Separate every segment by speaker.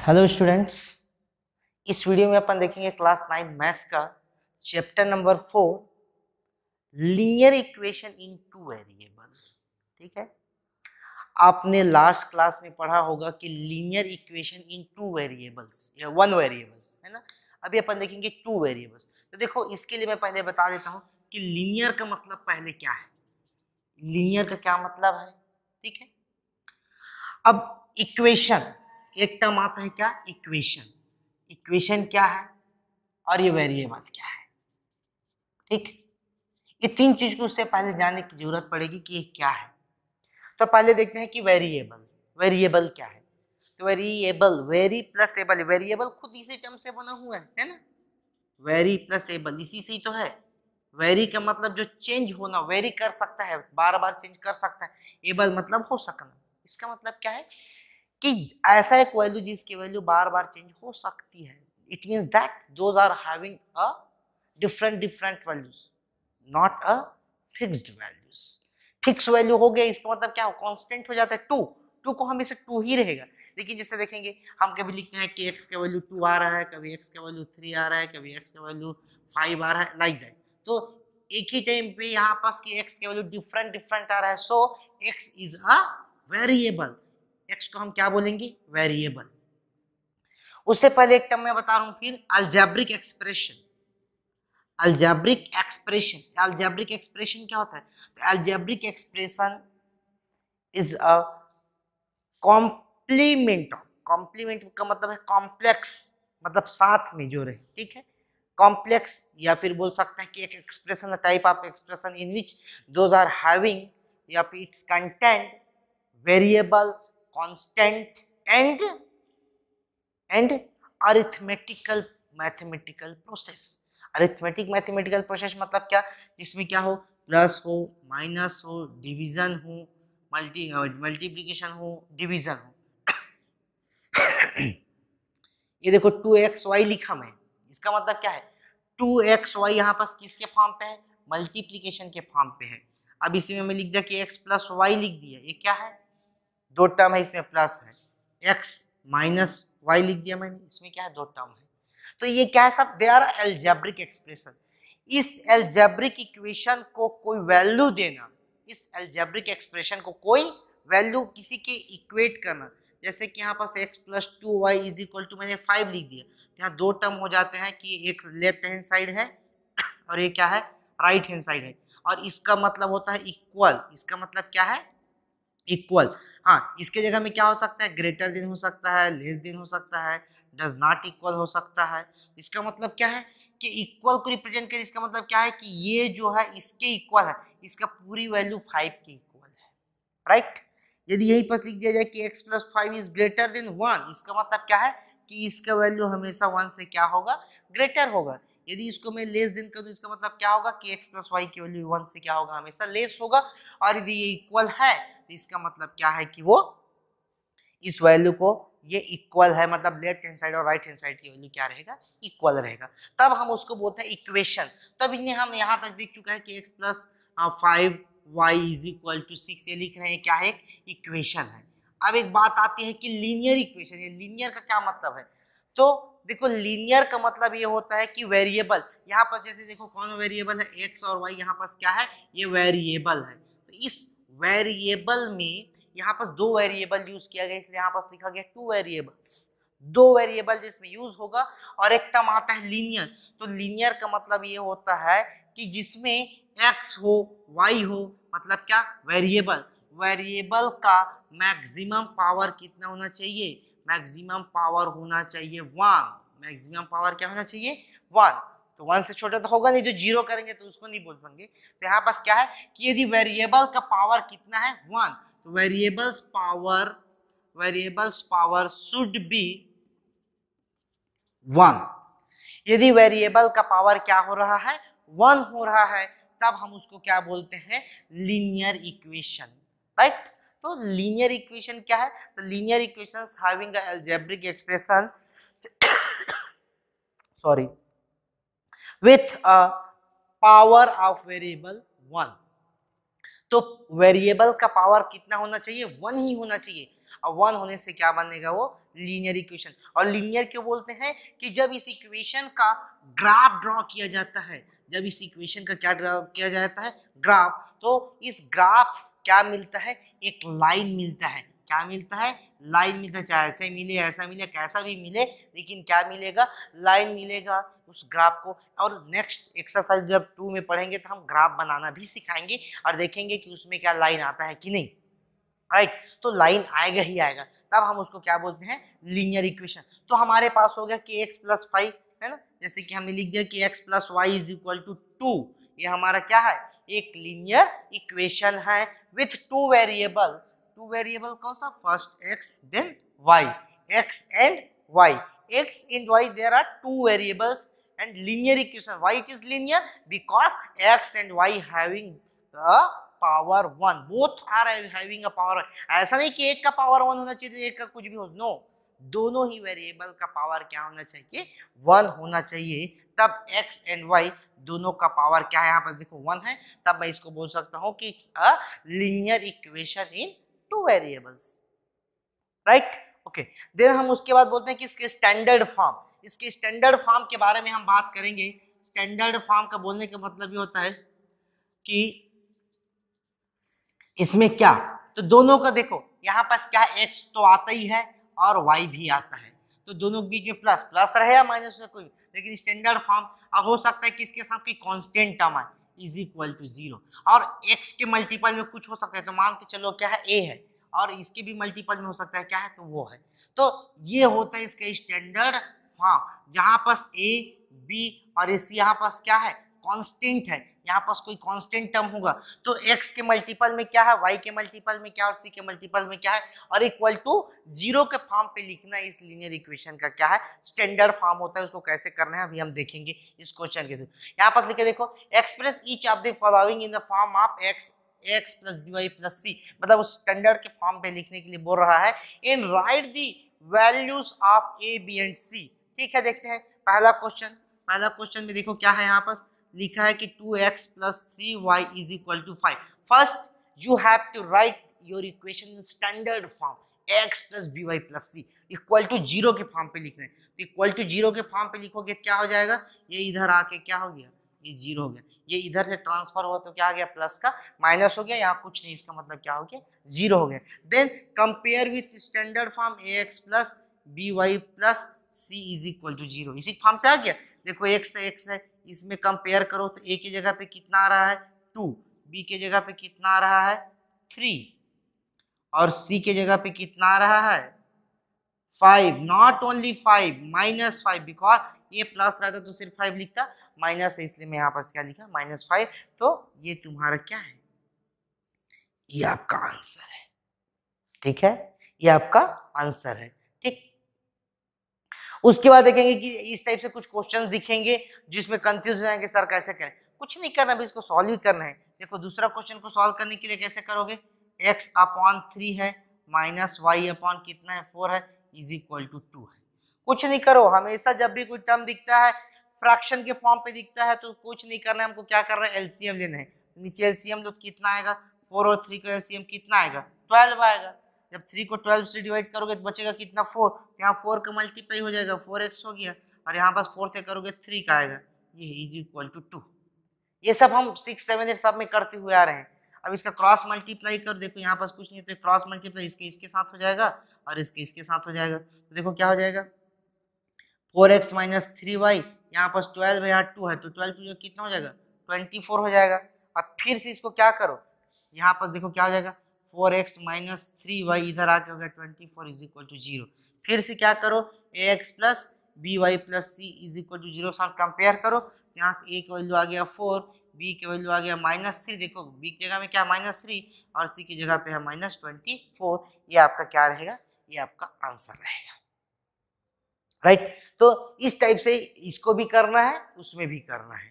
Speaker 1: Hello students, इस video में अपन देखेंगे क्लास 9 मैथ्स का चैप्टर नंबर 4 लीनियर इक्वेशन इन टू वेरिएबल्स। ठीक है, आपने लास्ट क्लास में पढ़ा होगा कि लीनियर इक्वेशन इन टू वेरिएबल्स या वन वेरिएबल्स है ना। अभी अपन देखेंगे टू वेरिएबल्स। तो देखो, इसके लिए मैं पहले बता देता हूं कि लीनियर का मतलब पहले क्या है, लीनियर का क्या मतलब है। ठीक है, अब इक्वेशन एक टर्म आता है क्या, इक्वेशन। इक्वेशन क्या है और ये वेरिएबल क्या है। ठीक, ये तीन चीज को उससे पहले जानने की जरूरत पड़ेगी कि ये क्या है। तो पहले देखते हैं कि वेरिएबल, वेरिएबल क्या है। तो variable, very plus able, variable खुद इसी टर्म से बना हुआ है ना। वेरी प्लस एबल इसी से ही तो है। वेरी का मतलब जो चेंज होना, वेरी कर सकता है, बार बार चेंज कर सकता है। एबल मतलब हो सकना। इसका मतलब क्या है कि ऐसा एक वैल्यू जिसकी वैल्यू बार बार चेंज हो सकती है। It means that those are having a different values, not a fixed values। Fix value हो गया, इसका मतलब क्या हो, कांस्टेंट हो जाता है। टू को हमेशा टू ही रहेगा। लेकिन जैसे देखेंगे, हम कभी लिखते हैं कि x का वैल्यू 2 आ रहा है, कभी x का वैल्यू 3 आ रहा है, कभी x का वैल्यू 5 आ रहा है, लाइक दैट। तो एक ही टाइम पे यहाँ पास की x का वैल्यू डिफरेंट आ रहा है, सो x is a variable. x को हम क्या बोलेंगे, वेरिएबल। उससे पहले एक टर्म मैं बता रहा हूं, फिर algebraic expression. Algebraic expression, algebraic expression क्या होता है, तो algebraic expression is a complement of, complement का मतलब है कॉम्प्लेक्स, मतलब साथ में जो रहे। ठीक है, कॉम्प्लेक्स, या फिर बोल सकते हैं कि एक expression, type of expression in which those are having या फिर it's content variable, constant and arithmetical mathematical process. Arithmetic mathematical process मतलब क्या, जिसमें क्या हो, प्लस हो, माइनस हो, डिवीजन हो, मल्टीप्लिकेशन हो, डिवीजन हो। ये देखो 2xy लिखा मैं, इसका मतलब क्या है, 2xy यहाँ पास किसके फॉर्म पे है, मल्टीप्लिकेशन के फॉर्म पे है। अब इसी में मैं लिख दिया कि x प्लस वाई लिख दिया, ये क्या है, दो टर्म है इसमें प्लस है, x माइनस वाई लिख दिया मैंने, इसमें क्या है, दो टर्म है। तो ये क्या है सब, दे आर एल्जेब्रिक एक्सप्रेशन। इस एल्जेब्रिक इक्वेशन को कोई वैल्यू देना, इस एल्जेब्रिक एक्सप्रेशन को कोई वैल्यू किसी के इक्वेट करना, जैसे कि यहाँ पास x plus 2y is equal to मैंने 5 लिख दिया। यहाँ दो टर्म हो जाते हैं कि एक लेफ्ट हैंड साइड है और ये क्या है, राइट हैंड साइड है, और इसका मतलब होता है इक्वल। इसका मतलब क्या है, इक्वल। हाँ, इसके जगह में क्या हो सकता है, ग्रेटर देन हो सकता है, लेस देन हो सकता है, डज नॉट इक्वल हो सकता है। इसका मतलब क्या है कि इक्वल को रिप्रेजेंट कर, इसका मतलब क्या है कि ये जो है इसके इक्वल है, इसका पूरी वैल्यू 5 के इक्वल है, राइट। यदि यही पर लिख दिया जाए कि x plus 5 is greater than 1, इसका मतलब क्या है कि इसका वैल्यू हमेशा 1 से क्या होगा, ग्रेटर होगा। यदि इसको मैं लेस देन कर दूं, इसका मतलब क्या होगा कि x प्लस वाई की वैल्यू 1 से क्या होगा, हमेशा लेस होगा। और यदि ये इक्वल है तो इसका मतलब क्या है कि वो इस वैल्यू को, ये इक्वल है, मतलब लेफ्ट हैंड साइड और राइट हैंड साइड की वैल्यू क्या रहेगा, इक्वल रहेगा। तब हम उसको बोलते हैं इक्वेशन। तब इन्हें हम यहाँ तक देख चुका है कि x plus 5 Y is equal to 6, ये लिख रहे हैं, क्या है, इक्वेशन है। अब एक बात आती है कि लीनियर इक्वेशन, ये लीनियर का क्या मतलब है। तो देखो, लीनियर का मतलब ये होता है कि वेरिएबल, यहाँ पर जैसे देखो कौन वेरिएबल है, x और y, यहाँ पास क्या है, ये वेरिएबल है। तो इस वेरिएबल में यहाँ पास दो वेरिएबल यूज किया गया, इसलिए यहाँ पास लिखा गया टू वेरिएबल्स, दो वेरिएबल जिसमें यूज होगा। और एक टर्म आता है लीनियर। तो लीनियर का मतलब ये होता है कि जिसमें x हो, y हो, मतलब क्या, वेरिएबल, वेरिएबल का मैक्सिमम पावर कितना होना चाहिए, मैक्सिमम पावर होना चाहिए 1। मैक्सिमम पावर क्या होना चाहिए, 1। तो 1 से छोटा तो होगा नहीं, जो जीरो करेंगे तो उसको नहीं बोल पाएंगे। तो यहाँ पास क्या है कि यदि वेरिएबल का पावर कितना है, 1, तो वेरिएबल्स पावर शुड बी 1। यदि वेरिएबल का पावर क्या हो रहा है, 1 हो रहा है, तब हम उसको क्या बोलते हैं, लीनियर इक्वेशन, राइट। तो लीनियर इक्वेशन क्या है, तो linear equations having a algebraic expression sorry with a power of variable 1। तो वेरिएबल का पावर कितना होना चाहिए, 1 ही होना चाहिए। और 1 होने से क्या बनेगा, वो लीनियर इक्वेशन। और लीनियर क्यों बोलते हैं कि जब इस इक्वेशन का ग्राफ ड्रॉ किया जाता है, जब इस इक्वेशन का क्या ड्रॉ किया जाता है, ग्राफ, तो इस ग्राफ क्या मिलता है, एक लाइन मिलता है। क्या मिलता है, लाइन मिलता है। चाहे ऐसे मिले, ऐसा मिले, कैसा भी मिले, लेकिन क्या मिलेगा, लाइन मिलेगा उस ग्राफ को। और नेक्स्ट एक्सरसाइज जब 2 में पढ़ेंगे तो हम ग्राफ बनाना भी सिखाएंगे और देखेंगे कि उसमें क्या लाइन आता है कि नहीं, राइट। तो लाइन आएगा ही आएगा, तब हम उसको क्या बोलते हैं, लीनियर इक्वेशन। तो हमारे पास हो गया kx + 5, है ना, जैसे कि हमने लिख दिया कि x + y = 2। ये हमारा क्या है, एक लीनियर इक्वेशन है विथ 2 वेरिएबल। 2 वेरिएबल कौन सा, first x then y, x and y, x and y, there are 2 variables and linear equation. Why it is linear? Because x and y having a power 1, both are having a power 1। ऐसा नहीं कि एक का power 1 होना चाहिए, एक का कुछ भी हो, नो, दोनों ही वेरिएबल का पावर क्या होना चाहिए, 1 होना चाहिए। तब x and y दोनों का पावर क्या है, यहाँ पर देखो 1 है, तब मैं इसको बोल सकता हूँ कि it's a linear equation in 2 variables, right. Okay, then हम उसके बाद बोलते हैं कि इसके स्टैंडर्ड फॉर्म, इसके स्टैंडर्ड फॉर्म के बारे में हम बात करेंगे। स्टैंडर्ड फॉर्म का बोलने का मतलब ये होता है कि इसमें क्या, तो दोनों का देखो यहाँ पास क्या है, x तो आता ही है और y भी आता है, तो दोनों के बीच में प्लस प्लस रहे या माइनस कोई, लेकिन स्टैंडर्ड फॉर्म अब हो सकता है कि इसके साथ कोई कांस्टेंट टर्म है = 0, और x के मल्टीपल में कुछ हो सकता है, तो मान के चलो क्या है, a है, और इसके भी मल्टीपल में हो सकता है क्या है, तो वो है। तो ये होता है इसका स्टैंडर्ड फॉर्म, जहां पास a b और इस यहाँ पास क्या है, कांस्टेंट है, यहाँ पास कोई कांस्टेंट टर्म होगा, तो x के मल्टीपल में क्या है, y के मल्टीपल में क्या, और c के मल्टीपल में क्या है, और = 0 के फॉर्म पे लिखना इस लीनियर इक्वेशन का क्या है, स्टैंडर्ड फॉर्म होता है। उसको कैसे करना है अभी हम देखेंगे इस क्वेश्चन के थ्रू। यहाँ पर लिखे देखो, express each of the following in the form of x + by + c, मतलब उस स्टैंडर्ड के फॉर्म पे लिखने के लिए बोल रहा है, in right the values of a b and c। ठीक है, देखते हैं पहला क्वेश्चन में देखो क्या है, यहाँ पर लिखा है कि 2x + 3y = 5। First you have to write your equation in standard form, x + by + c = 0 के फॉर्म पे लिख रहे हैं, तो =0 के फॉर्म पे लिखोगे क्या हो जाएगा, ये इधर आके क्या हो गया, ये 0 हो गया, ये इधर से ट्रांसफर हुआ तो क्या आ गया, प्लस का माइनस हो गया, यहाँ कुछ नहीं, इसका मतलब क्या हो गया, 0 हो गया। Then compare with standard form ax + by + c = 0, इसी फॉर्म पे आ गया। देखो x से x है, इसमें कंपेयर करो तो a की जगह पे कितना आ रहा है 2, b के जगह पे कितना आ रहा है 3, और c के जगह पे कितना आ रहा है 5, नॉट ओनली 5, -5, बिकॉज ये प्लस रहता तो सिर्फ 5 लिखता, माइनस है इसलिए मैं यहाँ पास क्या लिखा, -5। तो ये तुम्हारा क्या है, ये आपका आंसर है, ठीक है, ये आपका आंसर है, ठीक। उसके बाद देखेंगे कि इस टाइप से कुछ क्वेश्चंस दिखेंगे जिसमें कंफ्यूज हो जाएंगे, सर कैसे करें, कुछ नहीं करना, अभी इसको सॉल्व ही करना है। देखो दूसरा क्वेश्चन को सॉल्व करने के लिए कैसे करोगे, x/3 है माइनस y अपॉन कितना है 4 है = 2 है। कुछ नहीं करो, हमेशा जब भी कोई टर्म दिखता है फ्रैक्शन के फॉर्म पे दिखता है तो कुछ नहीं करना है, हमको क्या करना है, एलसीएम लेना है। नीचे एलसीएम लो कितना आएगा, 4 और 3 का एलसीएम कितना आएगा, 12 आएगा। जब 3 को 12 से डिवाइड करोगे तो बचेगा कितना 4, यहाँ 4 का मल्टीप्लाई हो जाएगा, 4x हो गया, और यहाँ पास 4 से करोगे 3 का आएगा, ये = 2। ये सब हम 6, 7, 8 सब में करते हुए आ रहे हैं। अब इसका क्रॉस मल्टीप्लाई कर, देखो यहाँ पास कुछ नहीं है तो क्रॉस मल्टीप्लाई इसके साथ हो जाएगा और इसके साथ हो जाएगा, तो देखो क्या हो जाएगा 4x - 3y, यहाँ पास 12 है, यहाँ 2 है, तो 12 2 कितना हो जाएगा 24 हो जाएगा। अब फिर से इसको क्या करो, यहाँ पास देखो क्या हो जाएगा 4x - 3y, इधर आके हो गया 24 = 0। फिर से क्या करो ax + by + c = 0 साथ कंपेयर करो, यहाँ से a की वैल्यू आ गया 4, b की वैल्यू आ गया -3, देखो b की जगह में क्या -3 और c की जगह पे है -24, ये आपका क्या रहेगा, ये आपका आंसर रहेगा, राइट। तो इस टाइप से इसको भी करना है, उसमें भी करना है,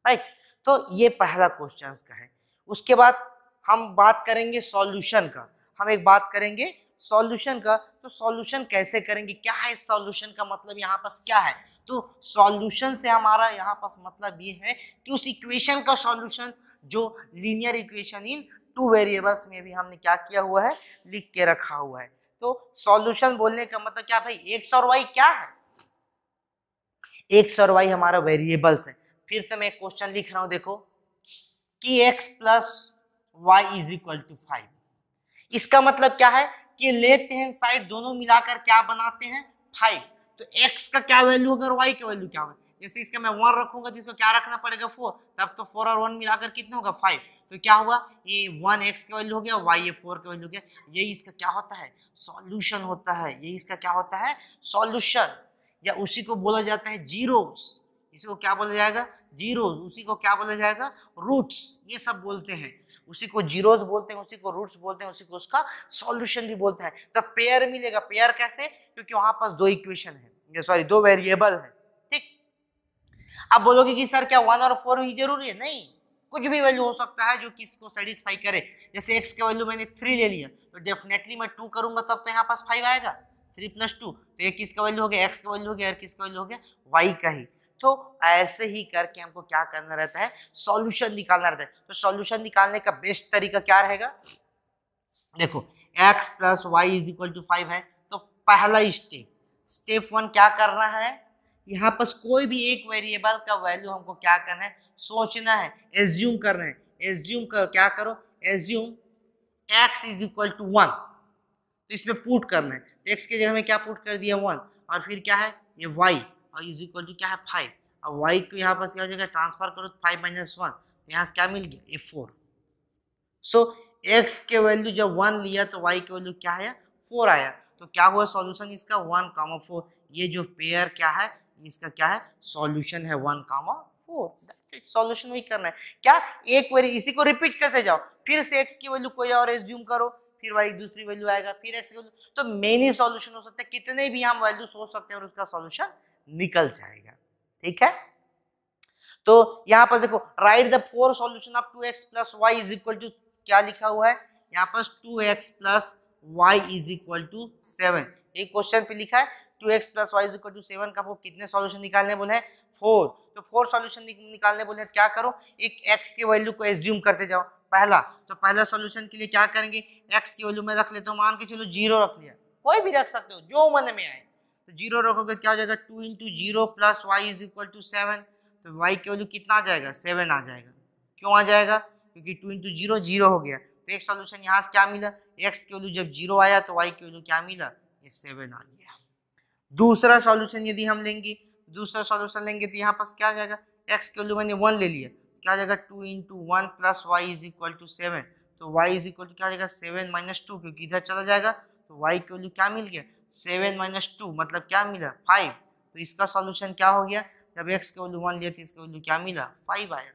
Speaker 1: राइट। तो ये पहला क्वेश्चन का है। उसके बाद हम बात करेंगे सॉल्यूशन का, हम एक बात करेंगे सॉल्यूशन का। तो सॉल्यूशन कैसे करेंगे, क्या है सॉल्यूशन का मतलब, यहाँ पास क्या है, तो सॉल्यूशन से हमारा यहाँ पास मतलब ये है कि उस इक्वेशन का सॉल्यूशन जो लीनियर इक्वेशन इन 2 वेरिएबल्स में भी हमने क्या किया हुआ है, लिख के रखा हुआ है। तो सॉल्यूशन बोलने का मतलब क्या भाई, एक्स और वाई क्या है, एक्स और वाई हमारा वेरिएबल्स है। फिर से मैं एक क्वेश्चन लिख रहा हूं, देखो कि x plus Y is equal to 5। इसका मतलब क्या है कि लेफ्ट हैंड साइड दोनों मिलाकर क्या बनाते हैं, 5। तो x का क्या वैल्यू होगा और y का वैल्यू क्या होगा, जैसे इसका मैं 1 रखूंगा तो इसको क्या रखना पड़ेगा 4, तब तो 4 और 1 मिलाकर कितना होगा 5। तो क्या हुआ, ये 1 x का वैल्यू हो गया, y ये 4 का वैल्यू हो गया। यही इसका क्या होता है, सॉल्यूशन होता है। यही इसका क्या होता है, सॉल्यूशन, या उसी को बोला जाता है जीरोस। इसी को क्या बोला जाएगा, जीरोस। उसी को क्या बोला जाएगा, रूट्स, ये सब बोलते हैं। उसी को जीरोस बोलते हैं, उसी को रूट्स बोलते हैं, उसी को उसका सॉल्यूशन भी बोलते हैं। तो पेयर मिलेगा, पेयर कैसे, क्योंकि वहां पास दो इक्वेशन है, सॉरी दो वेरिएबल है, ठीक। अब बोलोगे कि सर क्या 1 और 4 ही जरूरी है, नहीं, कुछ भी वैल्यू हो सकता है जो किसको सेटिस्फाई करे। जैसे x का वैल्यू मैंने 3 ले लिया तो डेफिनेटली मैं 2 करूंगा तब तो यहाँ पास 5 आएगा, 3 + 2, तो ये किसका वैल्यू हो गया, x का वैल्यू हो गया, और किसका वैल्यू हो गया, y का ही। तो ऐसे ही करके हमको क्या करना रहता है, सॉल्यूशन निकालना रहता है। तो सॉल्यूशन निकालने का बेस्ट तरीका क्या रहेगा, देखो x plus Y is equal to 5 है, तो पहला स्टेप 1 क्या करना है, यहाँ पर कोई भी एक वेरिएबल का वैल्यू हमको क्या करना है, सोचना है, एज्यूम करना है। एज्यूम कर, क्या करो, assume x is equal to 1, तो इसमें पुट करना है। x के जगह में क्या पुट कर दिया 1, और फिर क्या है ये y, और इज इक्वल टू क्या है 5, और y को यहाँ पर क्या हो जाएगा, ट्रांसफर करो 5 - 1, तो यहाँ से क्या मिल गया, ये 4। सो x के वैल्यू जब 1 लिया तो y के वैल्यू क्या आया, 4 आया। तो क्या हुआ सॉल्यूशन इसका 1, 4। ये जो पेयर क्या है, इसका क्या है, सॉल्यूशन है 1, 4। सॉल्यूशन वही करना है, क्या एक बार इसी को रिपीट करते जाओ, फिर से x की वैल्यू कोई और एज्यूम करो, फिर y दूसरी वैल्यू आएगा, फिर x की वैल्यू, तो मेनी सॉल्यूशन हो सकते हैं, कितने भी हम वैल्यू सोच सकते हैं और उसका सॉल्यूशन निकल जाएगा, ठीक है। तो यहाँ पर देखो, write the 4 solution of 2x plus Y is equal to, क्या लिखा हुआ है यहाँ पर, 2x plus Y is equal to 7। एक क्वेश्चन पे लिखा है 2x plus Y is equal to 7 का वो कितने सॉल्यूशन निकालने बोले हैं, 4। तो 4 सॉल्यूशन निकालने बोले, क्या करो, एक x के वैल्यू को एज्यूम करते जाओ। पहला, तो पहला सॉल्यूशन के लिए क्या करेंगे, x की वैल्यू में रख लेते हो, मान के चलो 0 रख लिया, कोई भी रख सकते हो जो मन में आए। तो 0 रखोगे क्या हो जाएगा, 2 × 0 plus Y is equal to 7। तो y की वैल्यू कितना आ जाएगा, 7 आ जाएगा। क्यों आ जाएगा, क्योंकि 2 × 0 0 हो गया। तो एक सॉल्यूशन यहाँ से क्या मिला, x की वैल्यू जब 0 आया तो y की वैल्यू क्या मिला, ये 7 आ गया। दूसरा सॉल्यूशन यदि हम लेंगे, दूसरा सॉल्यूशन लेंगे तो यहाँ पास क्या आ जाएगा, x की वैल्यू मैंने 1 ले लिया, क्या आ जाएगा 2 × 1 plus Y is equal to 7। तो y इज इक्वल टू क्या आ जाएगा 7 - 2, क्योंकि इधर चला जाएगा, तो y की वैल्यू क्या मिल गया, 7 - 2 मतलब क्या मिला, 5। तो इसका सॉल्यूशन क्या हो गया, जब x की वैल्यू 1 लिया तो इसका वैल्यू क्या मिला, 5 आया।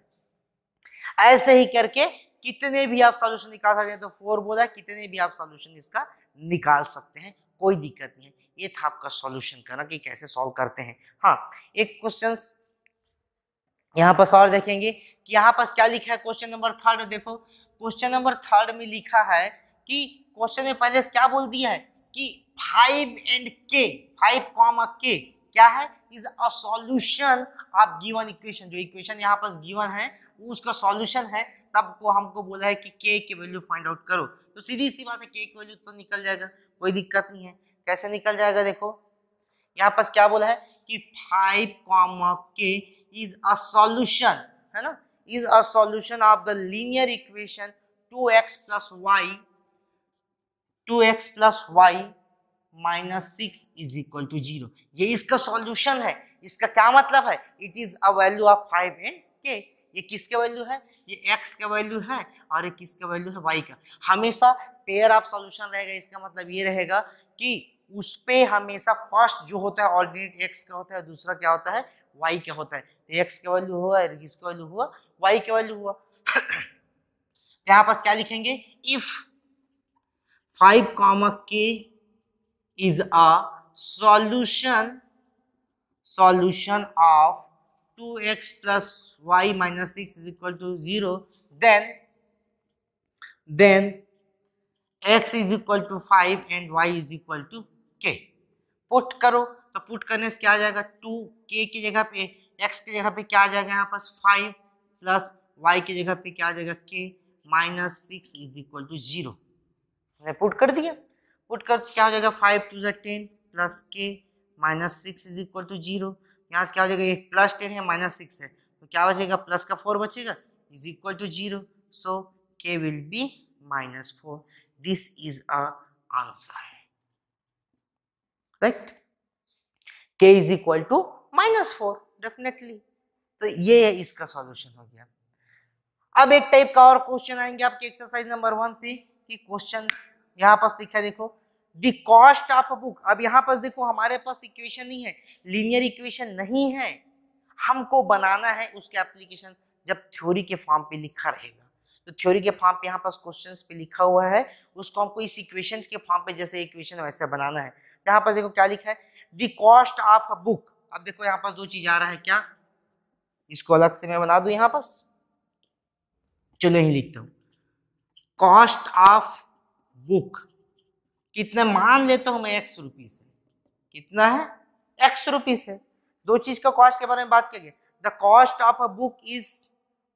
Speaker 1: ऐसे ही करके कितने भी आप सॉल्यूशन निकाल सकते हैं, तो 4 बोला, कितने भी आप सॉल्यूशन इसका निकाल सकते हैं, कोई दिक्कत नहीं है। ये था आपका सॉल्यूशन करना कि कैसे सॉल्व करते हैं। हाँ, एक क्वेश्चन यहाँ पर और देखेंगे कि यहाँ पर क्या लिखा है, क्वेश्चन नंबर 3 देखो, क्वेश्चन नंबर 3 में लिखा है कि क्वेश्चन में पहले से क्या बोल दिया है कि 5 and k, 5, k क्या है, is a solution of given equation. जो इक्वेशन यहाँ पर गिवन है वो उसका सॉल्यूशन है, तब को हमको बोला है कि k की वैल्यू फाइंड आउट करो। तो सीधी सी बात है, k की वैल्यू तो निकल जाएगा, कोई दिक्कत नहीं है। कैसे निकल जाएगा, देखो यहाँ पर क्या बोला है कि 5, k is a solution, है ना, is a solution of the linear equation 2x plus y minus 6 is equal to 0। ये इसका सॉल्यूशन है। इसका क्या मतलब है, it is a value of 5 and k। ये किसका वैल्यू है, ये x का वैल्यू है, और ये किसका वैल्यू है, y का। हमेशा पेयर ऑफ सॉल्यूशन रहेगा, इसका मतलब ये रहेगा कि उस पे हमेशा फर्स्ट जो होता है ऑर्डिनेट x का होता है, दूसरा क्या होता है, y का होता है। x का वैल्यू हुआ, किसका वैल्यू हुआ, y का वैल्यू हुआ। यहाँ पर क्या लिखेंगे, if 5, k is a solution of 2x plus y minus 6 is equal to 0, then x is equal to 5 and y is equal to k। Put करो, तो पुट करने से क्या आ जाएगा, 2k की जगह पे x की जगह पे क्या आ जाएगा, यहाँ पास 5 प्लस y की जगह पे क्या आ जाएगा, k -6 is equal to 0। Put कर दिया। पुट कर क्या हो जाएगा 5 टू 10 प्लस के माइनस 6 इज इक्वल टू 0। यहाँ से क्या हो जाएगा, ये प्लस 10 है माइनस 6 है, तो क्या बचेगा प्लस का 4 बचेगा इज इक्वल टू 0। सो के will be -4। This is a answer, right. के इज इक्वल टू -4 डेफिनेटली। तो ये है इसका सॉल्यूशन हो गया। अब एक टाइप का और क्वेश्चन आएंगे आपके एक्सरसाइज नंबर 1 पे, कि क्वेश्चन यहाँ पास लिखा है, देखो the cost of a book. अब यहाँ पास देखो हमारे पास इक्वेशन नहीं है, लीनियर इक्वेशन नहीं है, हमको बनाना है उसके एप्लीकेशन जब थ्योरी के फॉर्म पे लिखा रहेगा। तो थ्योरी के फॉर्म पे यहाँ पास क्वेश्चंस पे लिखा हुआ है, उसको हमको इस इक्वेशन के फॉर्म पे जैसे इक्वेशन वैसे बनाना है। यहाँ पास देखो क्या लिखा है, the cost of a book. अब देखो यहाँ पास दो चीज आ रहा है, क्या इसको अलग से मैं बना दूं यहाँ पास, चलो यही लिखता हूँ, कॉस्ट ऑफ बुक कितना मान लेता हूं मैं, x रुपीस है, कितना है x रुपीस है। दो चीज का कॉस्ट के बारे में बात करेंगे, the cost of a book is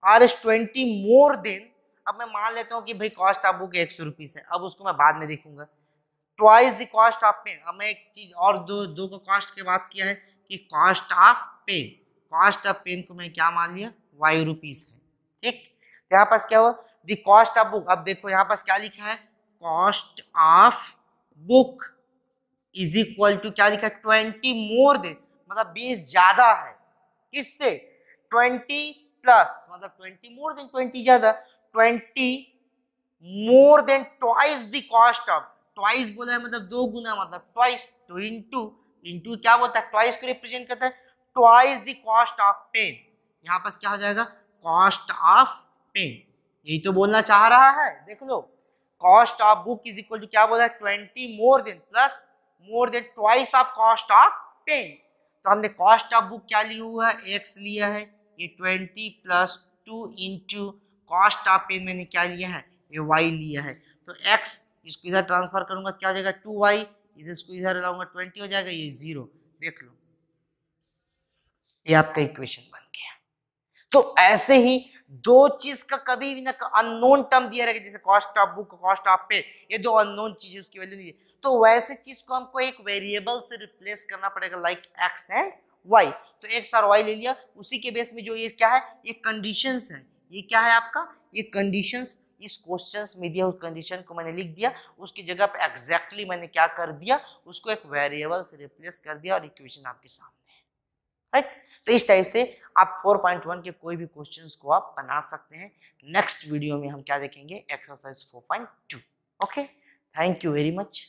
Speaker 1: Rs20 more than. अब मैं मान लेता हूं कि भाई कॉस्ट ऑफ बुक 100 रुपीस है, अब उसको मैं बाद में देखूंगा। Twice the cost of pen, अब मैं एक चीज और दो का कॉस्ट की बात किया है कि cost of pen, cost of pen को मैं क्या मान लिया y रुपीस है, ठीक। तो यहाँ पास क्या हुआ, द कॉस्ट ऑफ बुक। अब देखो यहाँ पास क्या लिखा है, cost of book is equal to क्या लिखा है 20 मोर देन, मतलब 20 ज्यादा है किससे, 20 प्लस मतलब 20 मोर देन 20 ज्यादा, 20 more than twice the cost of, twice बोला है मतलब दो गुना, मतलब ट्वाइस, तो इंटू क्या बोलता है, ट्वाइस को रिप्रेजेंट करता है, twice the cost of pen. यहाँ पास क्या हो जाएगा, कॉस्ट ऑफ पेन, यही तो बोलना चाह रहा है, देख लो। Cost of book is equal to क्या बोला है 20 more than plus more than twice of cost of pen. तो हमने कॉस्ट ऑफ बुक क्या लिया हुआ है, x लिया है, ये 20 plus 2 into cost of pen मैंने क्या लिया है, ये y लिया है। तो x इसको इधर ट्रांसफर करूंगा क्या हो जाएगा 2y, इधर इसको इधर लाऊंगा 20 हो जाएगा, ये 0, देख लो ये आपका इक्वेशन बन गया। तो ऐसे ही दो चीज का कभी भी ना अननोन टर्म दिया रहेगा, जैसे cost of book cost of पे, ये दो अननोन चीज उसकी वैल्यू नहीं है, तो वैसे चीज को हमको एक वेरिएबल से रिप्लेस करना पड़ेगा, लाइक एक्स एंड वाई। तो एक्स और वाई ले लिया, उसी के बेस में जो ये क्या है, ये कंडीशंस है, ये क्या है आपका, ये कंडीशंस इस क्वेश्चंस में दिया, उस कंडीशन को मैंने लिख दिया, उसकी जगह पे एग्जैक्टली मैंने क्या कर दिया, उसको एक वेरिएबल से रिप्लेस कर दिया और इक्वेशन आपके सामने है, राइट। तो इस टाइप से आप 4.1 के कोई भी क्वेश्चंस को आप बना सकते हैं। नेक्स्ट वीडियो में हम क्या देखेंगे, exercise 4.2। Okay, thank you very much.